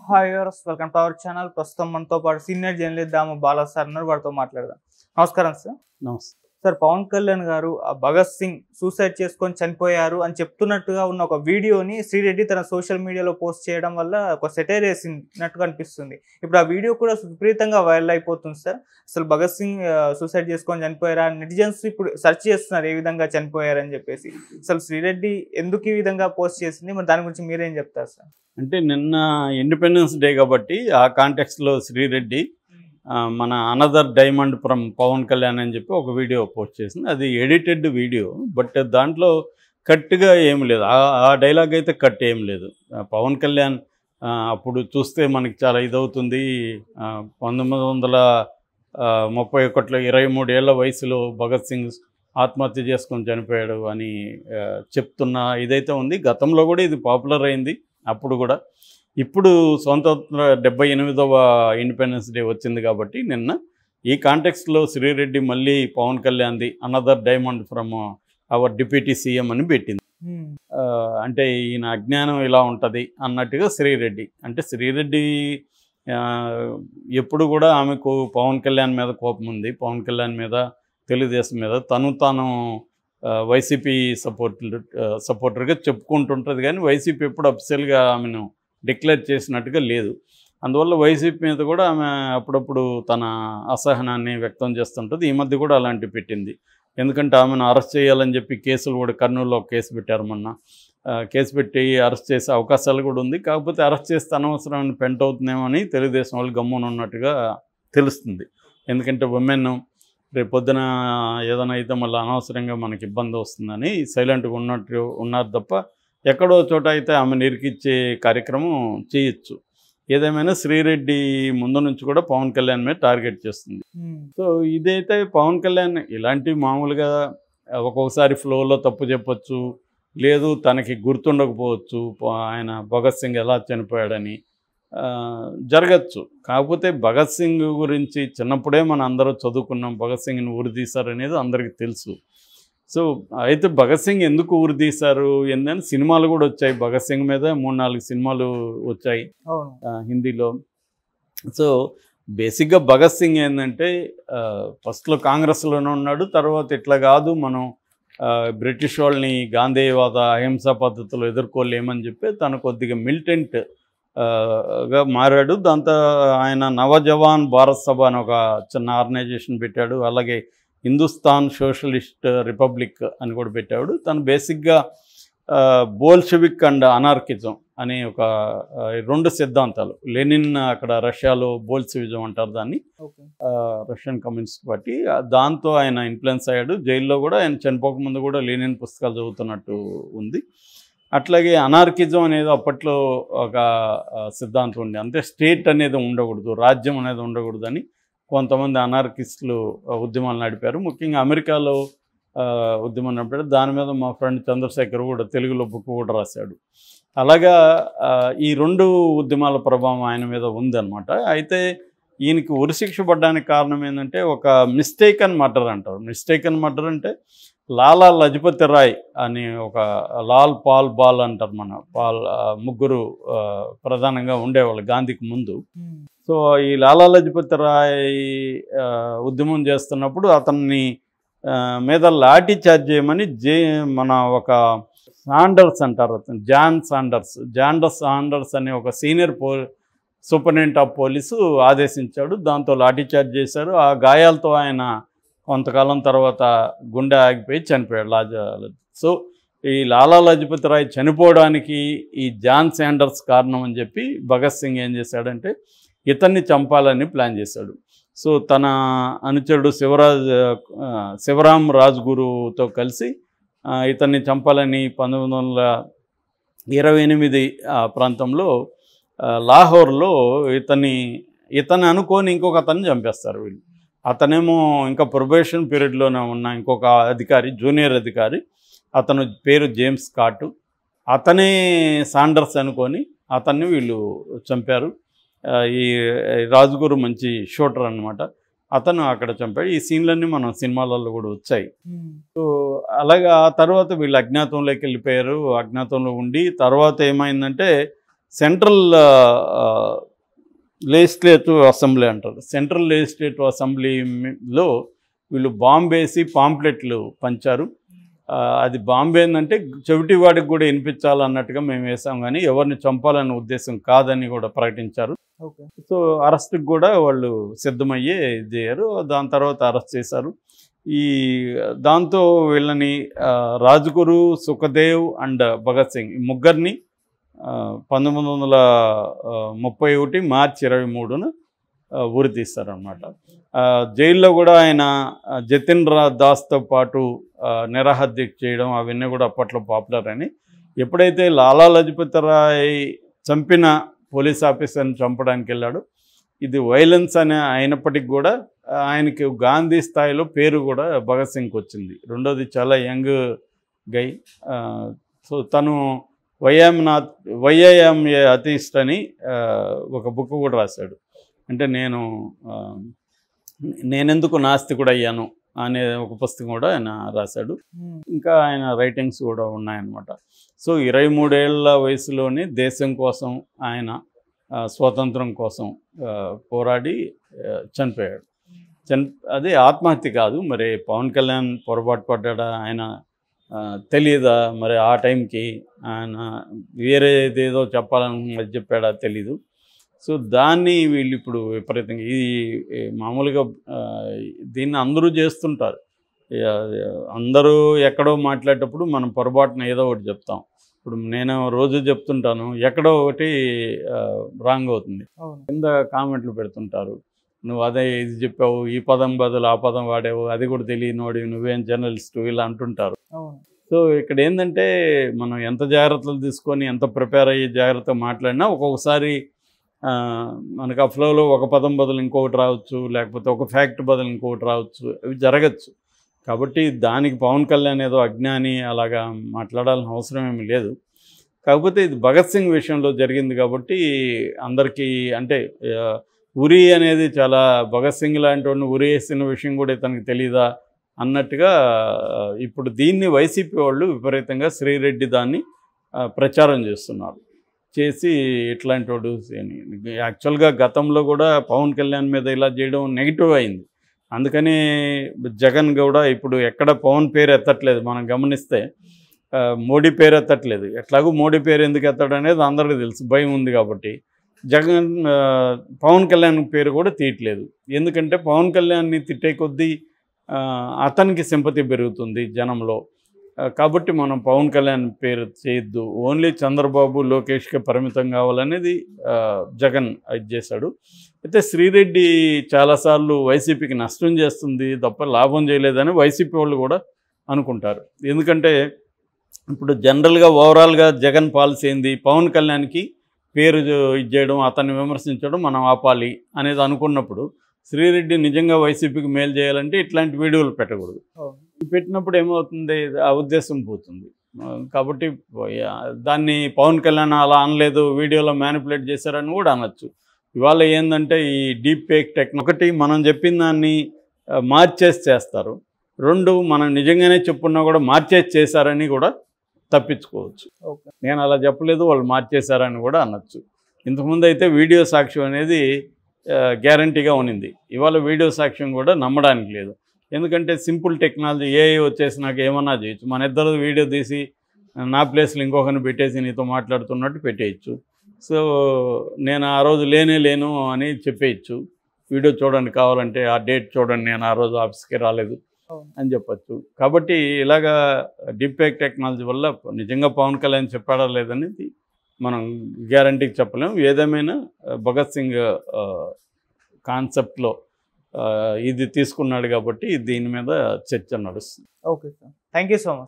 Hi viewers, welcome to our channel. ప్రస్తుతం మనతో పాటు సీనియర్ జర్నలిస్ట్ దాము బాలా సార్ ఉన్నారు. వారితో మాట్లాడదాం. నమస్కారం సార్. నమస్తే సార్, పవన్ కళ్యాణ్ గారు భగత్ సింగ్ సూసైడ్ చేసుకొని చనిపోయారు అని చెప్తున్నట్టుగా ఉన్న ఒక వీడియోని శ్రీరెడ్డి తన సోషల్ మీడియాలో పోస్ట్ చేయడం వల్ల ఒక సెటైర్ వేసినట్టుగా అనిపిస్తుంది. ఇప్పుడు ఆ వీడియో కూడా విపరీతంగా వైరల్ అయిపోతుంది సార్. అసలు భగత్ సింగ్ సూసైడ్ చేసుకొని చనిపోయారా? నెటిజన్స్ ఇప్పుడు సెర్చ్ చేస్తున్నారు ఏ విధంగా చనిపోయారని చెప్పేసి. అసలు శ్రీరెడ్డి ఎందుకు ఈ విధంగా పోస్ట్ చేసింది, మరి దాని గురించి మీరేం చెప్తారు సార్? అంటే నిన్న ఇండిపెండెన్స్ డే కాబట్టి ఆ కాంటెక్స్లో శ్రీరెడ్డి మన another diamond from Pawan Kalyan అని చెప్పి ఒక వీడియో పోస్ట్ చేసింది. అది ఎడిటెడ్ వీడియో, బట్ దాంట్లో కట్గా ఏమి లేదు. ఆ డైలాగ్ అయితే కట్ ఏం లేదు. పవన్ కళ్యాణ్ అప్పుడు చూస్తే మనకి చాలా ఇదవుతుంది. 1931లో 23 ఏళ్ల వయసులో భగత్ సింగ్ ఆత్మహత్య చేసుకొని చనిపోయాడు అని చెప్తున్న ఇదైతే ఉంది. గతంలో కూడా ఇది పాపులర్ అయింది. అప్పుడు కూడా ఇప్పుడు స్వతంత్ర 78వ ఇండిపెండెన్స్ డే వచ్చింది కాబట్టి నిన్న ఈ కాంటెక్స్ట్లో శ్రీరెడ్డి మళ్ళీ పవన్ కళ్యాణ్ది another diamond from our deputy CM అని పెట్టింది. అంటే ఈయన అజ్ఞానం ఇలా ఉంటుంది అన్నట్టుగా శ్రీరెడ్డి. అంటే శ్రీరెడ్డి ఎప్పుడు కూడా ఆమెకు పవన్ కళ్యాణ్ మీద కోపం ఉంది. పవన్ కళ్యాణ్ మీద, తెలుగుదేశం మీద తాను వైసీపీ సపోర్టర్గా చెప్పుకుంటుంటుంది. కానీ వైసీపీ ఎప్పుడు అఫీషియల్గా ఆమెను డిక్లేర్ చేసినట్టుగా లేదు. అందువల్ల వైసీపీ మీద కూడా ఆమె అప్పుడప్పుడు తన అసహనాన్ని వ్యక్తం చేస్తుంటుంది. ఈ మధ్య కూడా అలాంటివి పెట్టింది. ఎందుకంటే ఆమెను అరెస్ట్ చేయాలని చెప్పి కేసులు కూడా కర్నూలులో కేసు పెట్టారు. మొన్న కేసు పెట్టి అరెస్ట్ చేసే అవకాశాలు కూడా ఉంది. కాకపోతే అరెస్ట్ చేస్తే అనవసరమైన పెంట్ అవుతుందేమో అని తెలుగుదేశం వాళ్ళు గమ్మున ఉన్నట్టుగా తెలుస్తుంది. ఎందుకంటే ఉమెన్ రేపు పొద్దున ఏదైనా అయితే మళ్ళీ అనవసరంగా మనకి ఇబ్బంది వస్తుందని సైలెంట్గా ఉన్నారు తప్ప ఎక్కడో చోట అయితే ఆమె నిరికిచ్చే కార్యక్రమం చేయొచ్చు. ఏదేమైనా శ్రీరెడ్డి ముందు నుంచి కూడా పవన్ కళ్యాణ్ మీద టార్గెట్ చేస్తుంది. సో ఇదైతే పవన్ కళ్యాణ్ ఇలాంటి మామూలుగా ఒక్కొక్కసారి ఫ్లోలో తప్పు చెప్పొచ్చు, లేదు తనకి గుర్తుండకపోవచ్చు ఆయన భగత్ సింగ్ ఎలా చనిపోయాడని జరగచ్చు. కాకపోతే భగత్ సింగ్ గురించి చిన్నప్పుడే మనం అందరూ చదువుకున్నాం. భగత్ సింగ్ని ఉరితీశారనేది అందరికీ తెలుసు. సో అయితే భగత్ సింగ్ ఎందుకు ఉరితీశారు ఏందని సినిమాలు కూడా వచ్చాయి. భగత్ సింగ్ మీద 3-4 సినిమాలు వచ్చాయి హిందీలో. సో బేసిక్గా భగత్ సింగ్ ఏంటంటే ఫస్ట్లో కాంగ్రెస్లోనే ఉన్నాడు. తర్వాత ఇట్లా కాదు, మనం బ్రిటిష్ వాళ్ళని గాంధేయవాద అహింసా పద్ధతిలో ఎదుర్కోలేమని చెప్పి తను కొద్దిగా మిలిటెంట్ గా మారాడు. దాంతో ఆయన నవజవాన్ భారత్ సభ అని ఒక చిన్న ఆర్గనైజేషన్ పెట్టాడు. అలాగే హిందుస్థాన్ సోషలిస్ట్ రిపబ్లిక్ అని కూడా పెట్టాడు. తను బేసిక్గా బోల్షెవిక్ అండ్ అనార్కిజం అనే ఒక 2 సిద్ధాంతాలు. లెనిన్ అక్కడ రష్యాలో బోల్షెవిజం అంటారు దాన్ని, రష్యన్ కమ్యూనిస్ట్ పార్టీ. దాంతో ఆయన ఇన్ఫ్లుయెన్స్ అయ్యాడు. జైల్లో కూడా ఆయన చనిపోకముందు కూడా లెనిన్ పుస్తకాలు చదువుతున్నట్టు ఉంది. అట్లాగే అనార్కిజం అనేది అప్పట్లో ఒక సిద్ధాంతం ఉంది. అంటే స్టేట్ అనేది ఉండకూడదు, రాజ్యం అనేది ఉండకూడదు అని కొంతమంది అనార్కిస్టులు ఉద్యమాలు నడిపారు. ముఖ్యంగా అమెరికాలో ఉద్యమం నడిపారు. దాని మీద మా ఫ్రెండ్ చంద్రశేఖర్ కూడా తెలుగులో బుక్ కూడా రాశాడు. అలాగా ఈ 2 ఉద్యమాల ప్రభావం ఆయన మీద ఉందన్నమాట. అయితే ఈయనకి ఉరిశిక్ష పడడానికి కారణం ఏంటంటే ఒక మిస్టేకన్ మర్డర్ అంటారు. మిస్టేకన్ మర్డర్ అంటే లాలా లజపతి రాయ్ అని ఒక లాల్ పాల్ బాల్ అంటారు. మన ముగ్గురు ప్రధానంగా ఉండేవాళ్ళు గాంధీకి ముందు. సో ఈ లాలా లజపతి రాయ్ ఉద్యమం చేస్తున్నప్పుడు అతన్ని మీద లాఠీ చార్జ్ చేయమని మన ఒక సాండర్స్ అంటారు, అతను జాన్ సాండర్స్ అనే ఒక సీనియర్ సూపరింటెండెంట్ ఆఫ్ పోలీసు ఆదేశించాడు. దాంతో లాఠీ చార్జ్ చేశారు. ఆ గాయాలతో ఆయన కొంతకాలం తర్వాత గుండె ఆగిపోయి చనిపోయాడు. సో ఈ లాలా లజపతి రాయ్ చనిపోవడానికి ఈ జాన్ శాండర్స్ కారణం అని చెప్పి భగత్ సింగ్ ఏం చేశాడంటే ఇతన్ని చంపాలని ప్లాన్ చేశాడు. సో తన అనుచరుడు శివరాం రాజ్గురుతో కలిసి ఇతన్ని చంపాలని 1928 ప్రాంతంలో లాహోర్లో ఇతన్ని అనుకొని ఇంకొక అతన్ని చంపేస్తారు వీళ్ళు. అతనేమో ఇంకా ప్రొబేషన్ పీరియడ్లోనే ఉన్న ఇంకొక అధికారి, జూనియర్ అధికారి, అతను పేరు జేమ్స్ స్కాట్. అతనే సాండర్స్ అనుకొని అతన్ని వీళ్ళు చంపారు. ఈ రాజ్గురు మంచి షూటర్ అనమాట. అతను అక్కడ చంపాడు. ఈ సీన్లన్నీ మనం సినిమాలలో కూడా వచ్చాయి. సో అలాగా ఆ తర్వాత వీళ్ళు అజ్ఞాతంలోకి వెళ్ళిపోయారు. అజ్ఞాతంలో ఉండి తర్వాత ఏమైందంటే సెంట్రల్ లెజిస్లేటివ్ అసెంబ్లీ అంటారు. సెంట్రల్ లెజిస్లేటివ్ అసెంబ్లీలో వీళ్ళు బాంబేసి పాంప్లెట్లు పంచారు. అది బాంబే ఏంటంటే చెవిటి వాడికి కూడా వినిపించాలన్నట్టుగా మేము వేసాం, కానీ ఎవరిని చంపాలనే ఉద్దేశం కాదని కూడా ప్రకటించారు. సో అరెస్ట్కి కూడా వాళ్ళు సిద్ధమయ్యే చేయరు. దాని తర్వాత అరెస్ట్ చేశారు. దాంతో వీళ్ళని రాజ్గురు, సుఖదేవ్ అండ్ భగత్ సింగ్ ఈ ముగ్గురిని 1931 మార్చి 23న ఉరి తీస్తారనమాట. జైల్లో కూడా ఆయన జతిన్ దాస్తో పాటు నిరాహారదీక్ష చేయడం అవన్నీ కూడా అప్పట్లో పాపులర్ అని. ఎప్పుడైతే లాలా లజపత్ రాయ్ చంపిన పోలీస్ ఆఫీసర్ని చంపడానికి వెళ్ళాడు, ఇది వైలెన్స్ అని అయినప్పటికీ కూడా ఆయనకి గాంధీ స్థాయిలో పేరు కూడా భగత్ సింగ్కి వచ్చింది. రెండోది చాలా యంగ్ గై. సో తను వైఐఎం అథీస్ట్ అని ఒక బుక్ కూడా రాశాడు. అంటే నేనెందుకు నాస్తికుడు అయ్యాను అనే ఒక పుస్తకం కూడా ఆయన రాశాడు. ఇంకా ఆయన రైటింగ్స్ కూడా ఉన్నాయన్నమాట. సో 23 ఏళ్ల వయసులోనే దేశం కోసం ఆయన స్వాతంత్రం కోసం పోరాడి చనిపోయాడు. అది ఆత్మహత్య కాదు. మరి పవన్ కళ్యాణ్ పొరపాటు పడ్డా, ఆయన తెలియదా మరి ఆ టైంకి ఆయన వేరేదేదో చెప్పాలని చెప్పాడా తెలీదు. సో దాన్ని వీళ్ళు ఇప్పుడు విపరీతంగా మామూలుగా దీన్ని అందరూ చేస్తుంటారు. అందరూ ఎక్కడో మాట్లాడేటప్పుడు మనం పొరపాటున ఏదో ఒకటి చెప్తాం. ఇప్పుడు నేను రోజు చెప్తుంటాను, ఎక్కడో ఒకటి రాంగ్ అవుతుంది. కింద కామెంట్లు పెడుతుంటారు, నువ్వు అదే ఇది చెప్పావు, ఈ పదం బదులు ఆ పదం వాడావు, అది కూడా తెలియనోడి, నువ్వేం జర్నలిస్టు, ఇలా అంటుంటారు. సో ఇక్కడ ఏంటంటే మనం ఎంత జాగ్రత్తలు తీసుకొని ఎంత ప్రిపేర్ అయ్యి జాగ్రత్తగా మాట్లాడినా ఒక్కొక్కసారి మనకు ఆ ఫ్లోలో ఒక పదం బదులు ఇంకొకటి రావచ్చు, లేకపోతే ఒక ఫ్యాక్ట్ బదులు ఇంకొకటి రావచ్చు, అవి జరగచ్చు. కాబట్టి దానికి పవన్ కళ్యాణ్ ఏదో అజ్ఞాని అలాగా మాట్లాడాల్సిన అవసరం ఏమీ లేదు. కాకపోతే ఇది భగత్ సింగ్ విషయంలో జరిగింది కాబట్టి అందరికీ అంటే ఉరి అనేది చాలా భగత్ సింగ్ లాంటి వాడిని ఉరి వేసిన విషయం కూడా ఇతనికి తెలీదా అన్నట్టుగా ఇప్పుడు దీన్ని వైసీపీ వాళ్ళు విపరీతంగా శ్రీరెడ్డి దాన్ని ప్రచారం చేస్తున్నారు. చేసి ఇట్లాంటి వాడు యాక్చువల్గా గతంలో కూడా పవన్ కళ్యాణ్ మీద ఇలా చేయడం నెగిటివ్ అయింది. అందుకని జగన్ కూడా ఇప్పుడు ఎక్కడ పవన్ పేరు ఎత్తట్లేదు. మనం గమనిస్తే మోడీ పేరు ఎత్తట్లేదు. ఎట్లాగూ మోడీ పేరు ఎందుకు ఎత్తాడు అనేది అందరికీ తెలుసు, భయం ఉంది కాబట్టి. జగన్ పవన్ కళ్యాణ్ పేరు కూడా తీయట్లేదు. ఎందుకంటే పవన్ కళ్యాణ్ని తిట్టే కొద్దీ అతనికి సింపతి పెరుగుతుంది జనంలో. కాబట్టి మనం పవన్ కళ్యాణ్ పేరు చేయొద్దు, ఓన్లీ చంద్రబాబు లోకేష్కే పరిమితం కావాలనేది జగన్ ఇది చేశాడు. అయితే శ్రీరెడ్డి చాలాసార్లు వైసీపీకి నష్టం చేస్తుంది తప్ప లాభం చేయలేదని వైసీపీ వాళ్ళు కూడా అనుకుంటారు. ఎందుకంటే ఇప్పుడు జనరల్గా ఓవరాల్గా జగన్ పాలసీ ఏంది, పవన్ కళ్యాణ్కి పేరు ఇచ్చేయడం, అతన్ని విమర్శించడం మనం ఆపాలి అనేది అనుకున్నప్పుడు శ్రీరెడ్డి నిజంగా వైసీపీకి మేలు చేయాలంటే ఇట్లాంటి వీడియోలు పెట్టకూడదు. పెట్టినప్పుడు ఏమవుతుంది, ఆ ఉద్దేశం పోతుంది. కాబట్టి దాన్ని పవన్ కళ్యాణ్ అలా అనలేదు, వీడియోలో మ్యానిపులేట్ చేశారని కూడా అనొచ్చు. ఇవాళ ఏంటంటే ఈ డీప్ ఫేక్ ఒకటి మనం చెప్పిన దాన్ని మార్చేసి చేస్తారు, రెండు మనం నిజంగానే చెప్పున్నా కూడా మార్చేసి చేశారని కూడా తప్పించుకోవచ్చు. నేను అలా చెప్పలేదు, వాళ్ళు మార్చేశారని కూడా అనొచ్చు. ఇంతకుముందు అయితే వీడియో సాక్ష్యం అనేది గ్యారంటీగా ఉన్నింది. ఇవాళ వీడియో సాక్ష్యం కూడా నమ్మడానికి లేదు. ఎందుకంటే సింపుల్ టెక్నాలజీ ఏఐ వచ్చేసి నాకు ఏమన్నా చేయొచ్చు. మన ఇద్దరు వీడియో తీసి నా ప్లేస్లో ఇంకొకరిని పెట్టేసి నీతో మాట్లాడుతున్నట్టు పెట్టేయచ్చు. సో నేను ఆ రోజు లేను అని చెప్పేయచ్చు. వీడియో చూడండి, కావాలంటే ఆ డేట్ చూడండి, నేను ఆ రోజు ఆఫీస్కి రాలేదు అని చెప్పచ్చు. కాబట్టి ఇలాగా డీప్ ఫేక్ టెక్నాలజీ వల్ల నిజంగా పవన్ కళ్యాణ్ చెప్పాడా లేదనేది మనం గ్యారంటీకి చెప్పలేము. ఏదేమైనా భగత్ సింగ్ కాన్సెప్ట్లో ఇది తీసుకున్నాడు కాబట్టి దీని మీద చర్చ నడుస్తుంది. Okay sir, thank you so much.